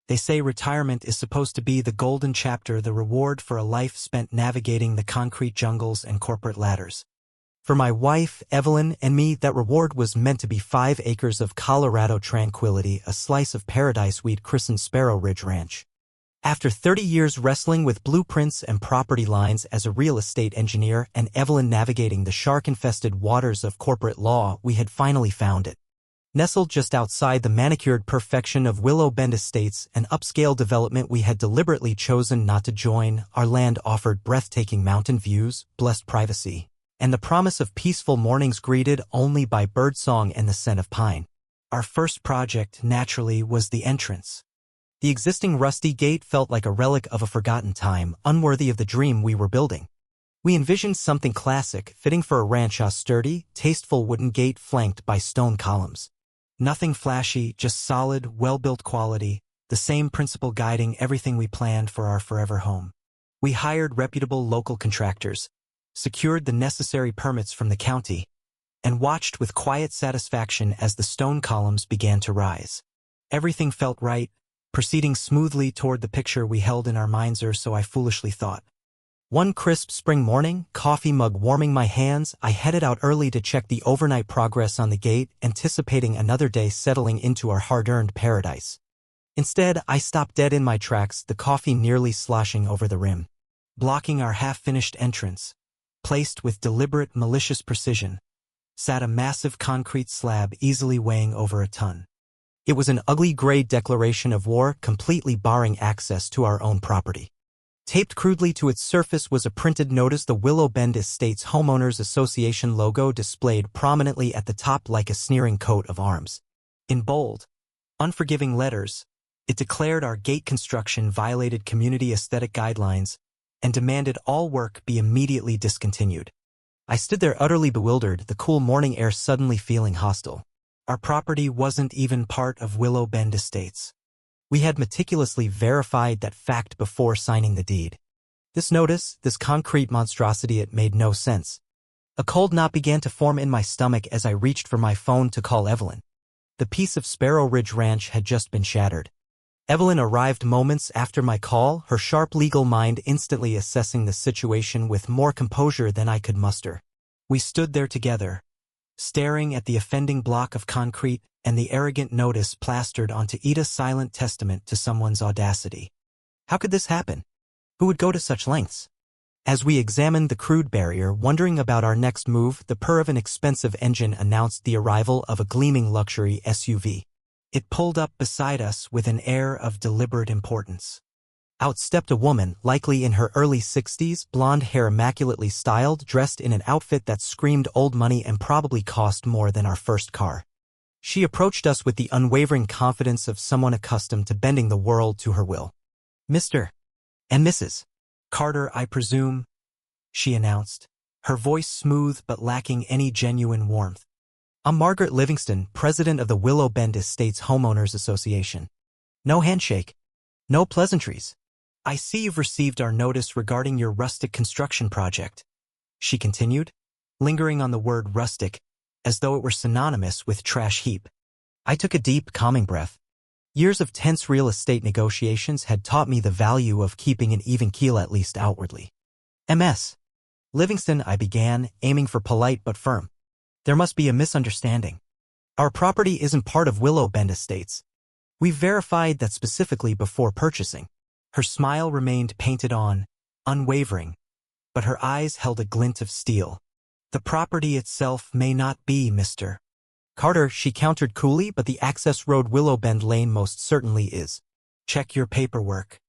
They say retirement is supposed to be the golden chapter, the reward for a life spent navigating the concrete jungles and corporate ladders. For my wife, Evelyn, and me, that reward was meant to be 5 acres of Colorado tranquility, a slice of paradise we'd christened Sparrow Ridge Ranch. After 30 years wrestling with blueprints and property lines as a real estate engineer and Evelyn navigating the shark-infested waters of corporate law, we had finally found it. Nestled just outside the manicured perfection of Willow Bend Estates, an upscale development we had deliberately chosen not to join, our land offered breathtaking mountain views, blessed privacy, and the promise of peaceful mornings greeted only by birdsong and the scent of pine. Our first project, naturally, was the entrance. The existing rusty gate felt like a relic of a forgotten time, unworthy of the dream we were building. We envisioned something classic, fitting for a ranch, a sturdy, tasteful wooden gate flanked by stone columns. Nothing flashy, just solid, well-built quality, the same principle guiding everything we planned for our forever home. We hired reputable local contractors, secured the necessary permits from the county, and watched with quiet satisfaction as the stone columns began to rise. Everything felt right, proceeding smoothly toward the picture we held in our minds, or so I foolishly thought. One crisp spring morning, coffee mug warming my hands, I headed out early to check the overnight progress on the gate, anticipating another day settling into our hard-earned paradise. Instead, I stopped dead in my tracks, the coffee nearly sloshing over the rim. Blocking our half-finished entrance, placed with deliberate, malicious precision, sat a massive concrete slab easily weighing over a ton. It was an ugly gray declaration of war, completely barring access to our own property. Taped crudely to its surface was a printed notice, the Willow Bend Estates Homeowners Association logo displayed prominently at the top like a sneering coat of arms. In bold, unforgiving letters, it declared our gate construction violated community aesthetic guidelines and demanded all work be immediately discontinued. I stood there utterly bewildered, the cool morning air suddenly feeling hostile. Our property wasn't even part of Willow Bend Estates. We had meticulously verified that fact before signing the deed. This notice, this concrete monstrosity, it made no sense. A cold knot began to form in my stomach as I reached for my phone to call Evelyn. The piece of Sparrow Ridge Ranch had just been shattered. Evelyn arrived moments after my call, her sharp legal mind instantly assessing the situation with more composure than I could muster. We stood there together, staring at the offending block of concrete and the arrogant notice plastered onto it, a silent testament to someone's audacity. How could this happen? Who would go to such lengths? As we examined the crude barrier, wondering about our next move, the purr of an expensive engine announced the arrival of a gleaming luxury SUV. It pulled up beside us with an air of deliberate importance. Out stepped a woman, likely in her early 60s, blonde hair immaculately styled, dressed in an outfit that screamed old money and probably cost more than our first car. She approached us with the unwavering confidence of someone accustomed to bending the world to her will. "Mr. and Mrs. Carter, I presume," she announced, her voice smooth but lacking any genuine warmth. "I'm Margaret Livingston, president of the Willow Bend Estates Homeowners Association. No handshake. No pleasantries. I see you've received our notice regarding your rustic construction project," she continued, lingering on the word rustic, as though it were synonymous with trash heap. I took a deep, calming breath. Years of tense real estate negotiations had taught me the value of keeping an even keel, at least outwardly. "Ms. Livingston," I began, aiming for polite but firm. "There must be a misunderstanding. Our property isn't part of Willow Bend Estates. We've verified that specifically before purchasing." Her smile remained painted on, unwavering, but her eyes held a glint of steel. "The property itself may not be, Mr. Carter," she countered coolly, "but the access road Willow Bend Lane most certainly is. Check your paperwork.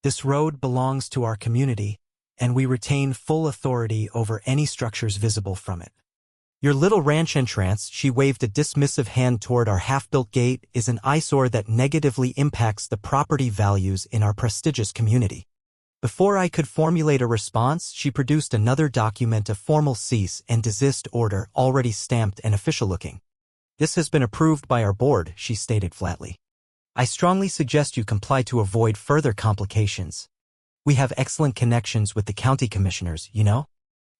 This road belongs to our community, and we retain full authority over any structures visible from it. Your little ranch entrance," she waved a dismissive hand toward our half-built gate, "is an eyesore that negatively impacts the property values in our prestigious community." Before I could formulate a response, she produced another document, a formal cease and desist order, already stamped and official-looking. "This has been approved by our board," she stated flatly. "I strongly suggest you comply to avoid further complications. We have excellent connections with the county commissioners, you know."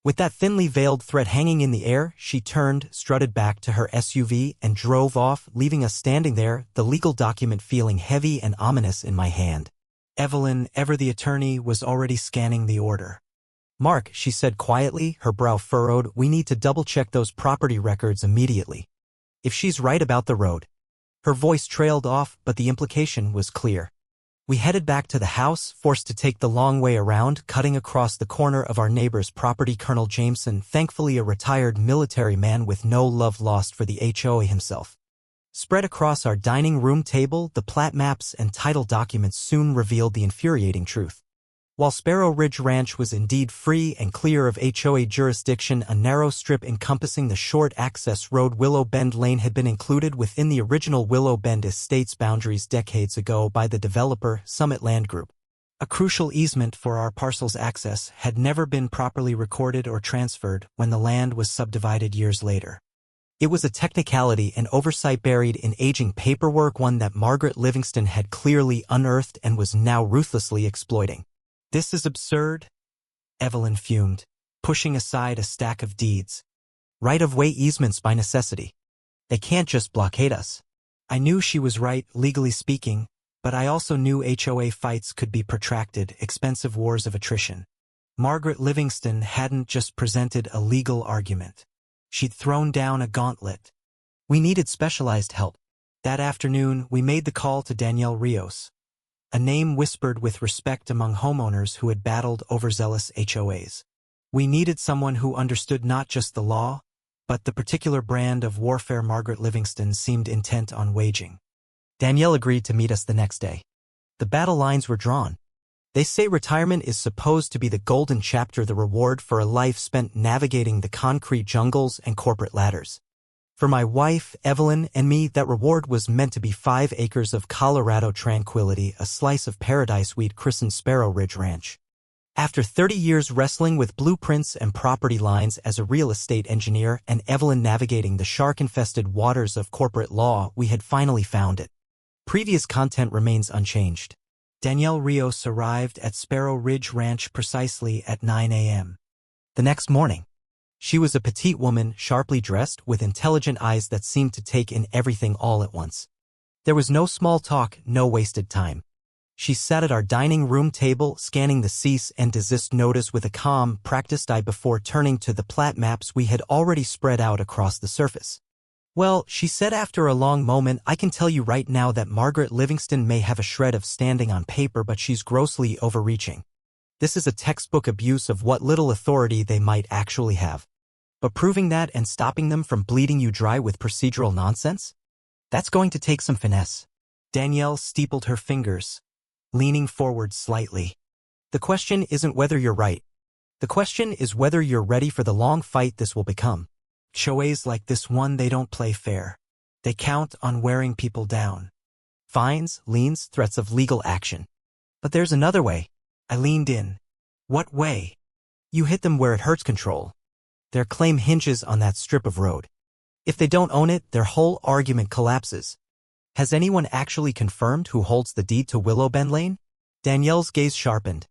With that thinly veiled thread hanging in the air, she turned, strutted back to her SUV, and drove off, leaving us standing there, the legal document feeling heavy and ominous in my hand. Evelyn, ever the attorney, was already scanning the order. "Mark," she said quietly, her brow furrowed, "we need to double-check those property records immediately. If she's right about the road." Her voice trailed off, but the implication was clear. We headed back to the house, forced to take the long way around, cutting across the corner of our neighbor's property. Colonel Jameson, thankfully a retired military man with no love lost for the HOA himself. Spread across our dining room table, the plat maps and title documents soon revealed the infuriating truth. While Sparrow Ridge Ranch was indeed free and clear of HOA jurisdiction, a narrow strip encompassing the short access road Willow Bend Lane had been included within the original Willow Bend Estates boundaries decades ago by the developer, Summit Land Group. A crucial easement for our parcel's access had never been properly recorded or transferred when the land was subdivided years later. It was a technicality and oversight buried in aging paperwork, one that Margaret Livingston had clearly unearthed and was now ruthlessly exploiting. "This is absurd," Evelyn fumed, pushing aside a stack of deeds. "Right-of-way easements by necessity. They can't just blockade us." I knew she was right, legally speaking, but I also knew HOA fights could be protracted, expensive wars of attrition. Margaret Livingston hadn't just presented a legal argument. She'd thrown down a gauntlet. We needed specialized help. That afternoon, we made the call to Danielle Rios, a name whispered with respect among homeowners who had battled overzealous HOAs. We needed someone who understood not just the law, but the particular brand of warfare Margaret Livingston seemed intent on waging. Danielle agreed to meet us the next day. The battle lines were drawn. They say retirement is supposed to be the golden chapter, the reward for a life spent navigating the concrete jungles and corporate ladders. For my wife, Evelyn, and me, that reward was meant to be 5 acres of Colorado tranquility, a slice of paradise we'd christened Sparrow Ridge Ranch. After 30 years wrestling with blueprints and property lines as a real estate engineer and Evelyn navigating the shark-infested waters of corporate law, we had finally found it. Previous content remains unchanged. Danielle Rios arrived at Sparrow Ridge Ranch precisely at 9 a.m. the next morning. She was a petite woman, sharply dressed, with intelligent eyes that seemed to take in everything all at once. There was no small talk, no wasted time. She sat at our dining room table, scanning the cease and desist notice with a calm, practiced eye before turning to the plat maps we had already spread out across the surface. "Well," she said after a long moment, "I can tell you right now that Margaret Livingston may have a shred of standing on paper, but she's grossly overreaching. This is a textbook abuse of what little authority they might actually have. But proving that and stopping them from bleeding you dry with procedural nonsense? That's going to take some finesse." Danielle steepled her fingers, leaning forward slightly. "The question isn't whether you're right. The question is whether you're ready for the long fight this will become. HOAs like this one, they don't play fair. They count on wearing people down. Fines, liens, threats of legal action. But there's another way." I leaned in. "What way?" "You hit them where it hurts. Control. Their claim hinges on that strip of road. If they don't own it, their whole argument collapses. Has anyone actually confirmed who holds the deed to Willow Bend Lane?" Danielle's gaze sharpened.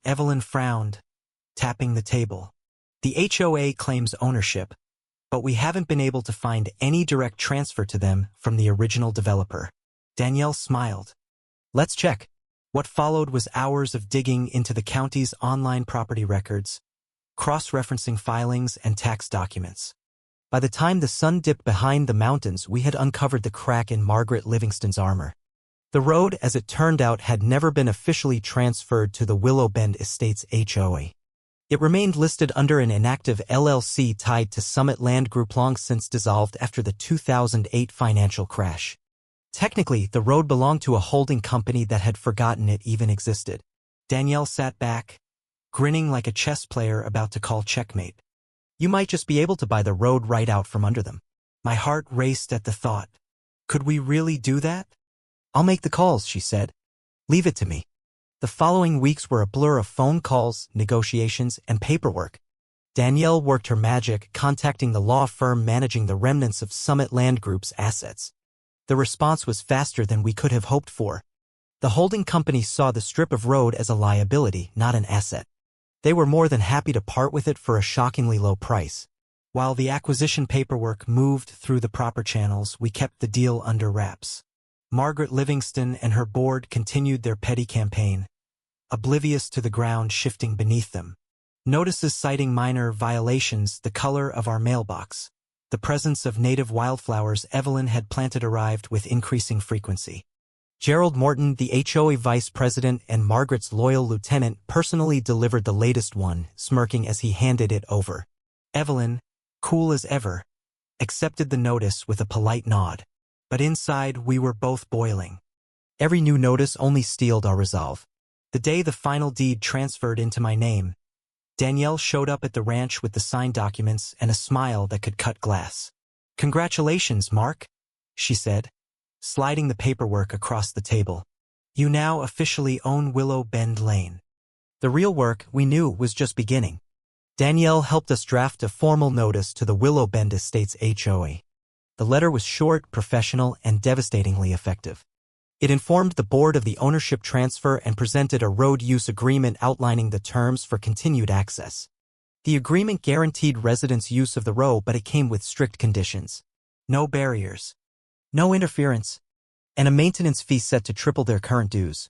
Evelyn frowned, tapping the table. "The HOA claims ownership, but we haven't been able to find any direct transfer to them from the original developer." Danielle smiled. "Let's check." What followed was hours of digging into the county's online property records, cross-referencing filings and tax documents. By the time the sun dipped behind the mountains, we had uncovered the crack in Margaret Livingston's armor. The road, as it turned out, had never been officially transferred to the Willow Bend Estates HOA. It remained listed under an inactive LLC tied to Summit Land Group, long since dissolved after the 2008 financial crash. Technically, the road belonged to a holding company that had forgotten it even existed. Danielle sat back, grinning like a chess player about to call checkmate. "You might just be able to buy the road right out from under them." My heart raced at the thought. Could we really do that? "I'll make the calls," she said. "Leave it to me." The following weeks were a blur of phone calls, negotiations, and paperwork. Danielle worked her magic, contacting the law firm managing the remnants of Summit Land Group's assets. The response was faster than we could have hoped for. The holding company saw the strip of road as a liability, not an asset. They were more than happy to part with it for a shockingly low price. While the acquisition paperwork moved through the proper channels, we kept the deal under wraps. Margaret Livingston and her board continued their petty campaign, oblivious to the ground shifting beneath them. Notices citing minor violations, the color of our mailbox, the presence of native wildflowers Evelyn had planted arrived with increasing frequency. Gerald Morton, the HOA vice president and Margaret's loyal lieutenant, personally delivered the latest one, smirking as he handed it over. Evelyn, cool as ever, accepted the notice with a polite nod. But inside we were both boiling. Every new notice only steeled our resolve. The day the final deed transferred into my name, Danielle showed up at the ranch with the signed documents and a smile that could cut glass. "Congratulations, Mark," she said, sliding the paperwork across the table. "You now officially own Willow Bend Lane." The real work, we knew, was just beginning. Danielle helped us draft a formal notice to the Willow Bend Estates HOA. The letter was short, professional, and devastatingly effective. It informed the board of the ownership transfer and presented a road use agreement outlining the terms for continued access. The agreement guaranteed residents' use of the road, but it came with strict conditions. No barriers, no interference, and a maintenance fee set to triple their current dues.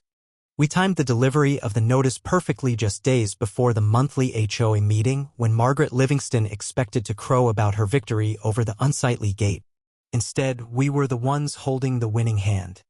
We timed the delivery of the notice perfectly, just days before the monthly HOA meeting when Margaret Livingston expected to crow about her victory over the unsightly gate. Instead, we were the ones holding the winning hand.